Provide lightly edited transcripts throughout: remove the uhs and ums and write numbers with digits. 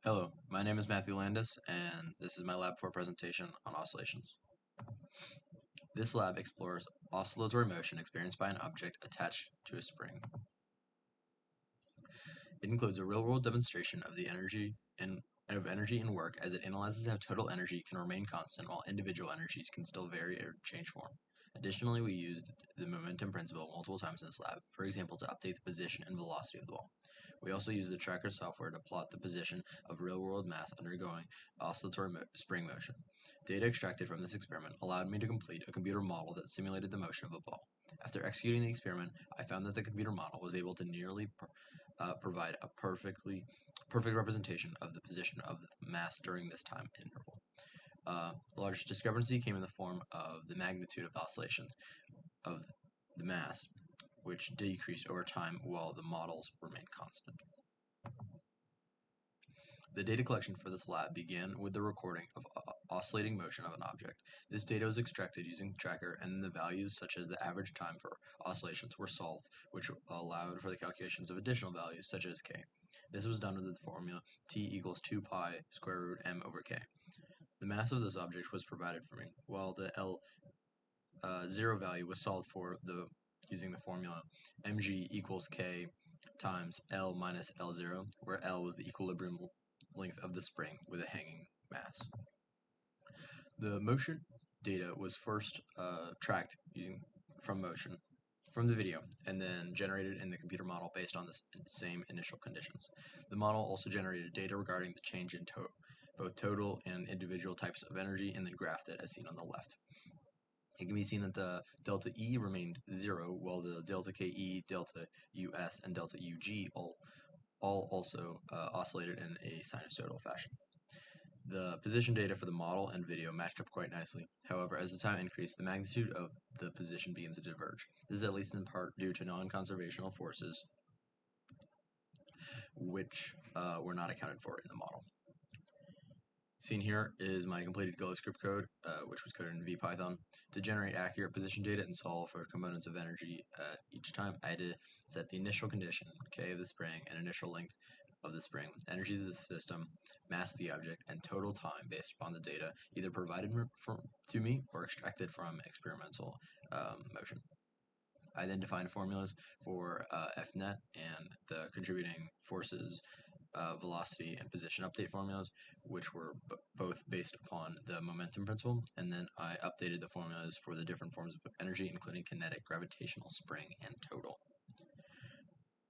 Hello, my name is Matthew Landis, and this is my Lab 4 presentation on oscillations. This lab explores oscillatory motion experienced by an object attached to a spring. It includes a real-world demonstration of the energy and work as it analyzes how total energy can remain constant while individual energies can still vary or change form. Additionally, we used the momentum principle multiple times in this lab, for example, to update the position and velocity of the ball. We also used the tracker software to plot the position of real-world mass undergoing oscillatory spring motion. Data extracted from this experiment allowed me to complete a computer model that simulated the motion of a ball. After executing the experiment, I found that the computer model was able to nearly provide a perfect representation of the position of the mass during this time interval. The largest discrepancy came in the form of the magnitude of the oscillations of the mass, which decreased over time while the models remained constant. The data collection for this lab began with the recording of oscillating motion of an object. This data was extracted using the tracker, and the values such as the average time for oscillations were solved, which allowed for the calculations of additional values such as k. This was done with the formula t equals 2 pi square root m over k. The mass of this object was provided for me, while the L0 value was solved for using the formula mg equals k times L minus L0, where L was the equilibrium length of the spring with a hanging mass. The motion data was first tracked from the video, and then generated in the computer model based on the same initial conditions. The model also generated data regarding the change in both total and individual types of energy, and then graphed it as seen on the left. It can be seen that the delta E remained 0, while the delta KE, delta US, and delta UG all also oscillated in a sinusoidal fashion. The position data for the model and video matched up quite nicely. However, as the time increased, the magnitude of the position begins to diverge. This is at least in part due to non-conservational forces, which were not accounted for in the model. Seen here is my completed Go script code, which was coded in VPython. To generate accurate position data and solve for components of energy each time, I had to set the initial condition, K of the spring, and initial length of the spring, energies of the system, mass of the object, and total time based upon the data either provided to me or extracted from experimental motion. I then defined formulas for Fnet and the contributing forces, velocity, and position update formulas, which were both based upon the momentum principle, and then I updated the formulas for the different forms of energy, including kinetic, gravitational, spring, and total.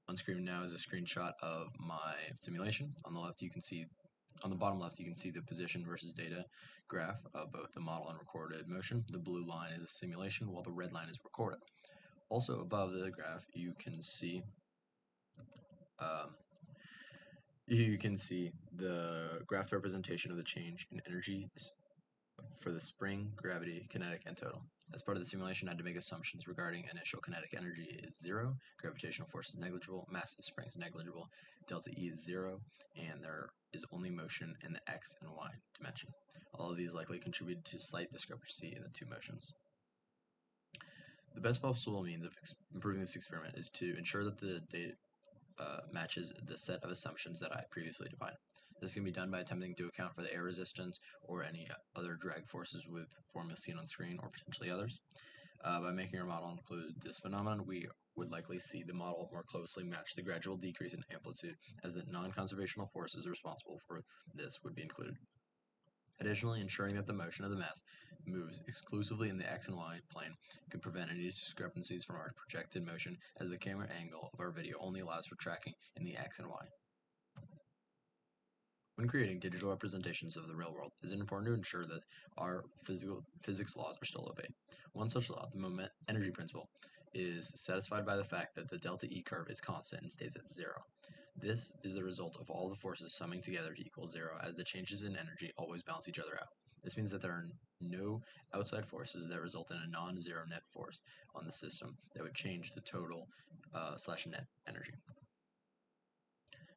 On screen now is a screenshot of my simulation. On the bottom left, you can see the position versus data graph of both the model and recorded motion. The blue line is the simulation, while the red line is recorded. Also above the graph, you can see the graph representation of the change in energy for the spring, gravity, kinetic, and total. As part of the simulation, I had to make assumptions regarding initial kinetic energy is 0, gravitational force is negligible, mass of the spring is negligible, delta E is 0, and there is only motion in the x and y dimension. All of these likely contribute to slight discrepancy in the two motions. The best possible means of improving this experiment is to ensure that the data matches the set of assumptions that I previously defined. This can be done by attempting to account for the air resistance or any other drag forces with formulas seen on screen, or potentially others. By making our model include this phenomenon, we would likely see the model more closely match the gradual decrease in amplitude, as the non-conservational forces responsible for this would be included. Additionally, ensuring that the motion of the mass moves exclusively in the x and y plane could prevent any discrepancies from our projected motion, as the camera angle of our video only allows for tracking in the x and y. When creating digital representations of the real world, it is important to ensure that our physics laws are still obeyed. One such law, the moment energy principle, is satisfied by the fact that the delta E curve is constant and stays at 0. This is the result of all the forces summing together to equal 0, as the changes in energy always balance each other out. This means that there are no outside forces that result in a non-zero net force on the system that would change the total / net energy.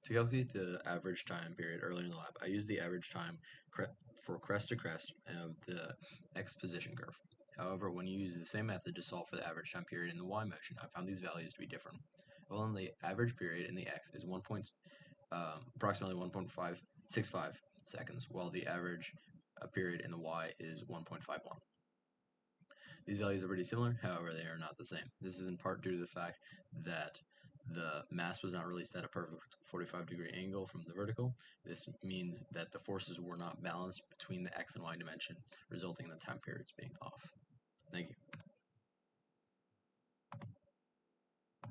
To calculate the average time period earlier in the lab, I used the average time for crest to crest of the x position curve. However, when you use the same method to solve for the average time period in the y motion, I found these values to be different. Well, the average period in the x is approximately 1.5 0.65 seconds, while the average period in the y is 1.51. These values are pretty similar, however they are not the same. This is in part due to the fact that the mass was not released at a perfect 45-degree angle from the vertical. This means that the forces were not balanced between the x and y dimension, resulting in the time periods being off. Thank you.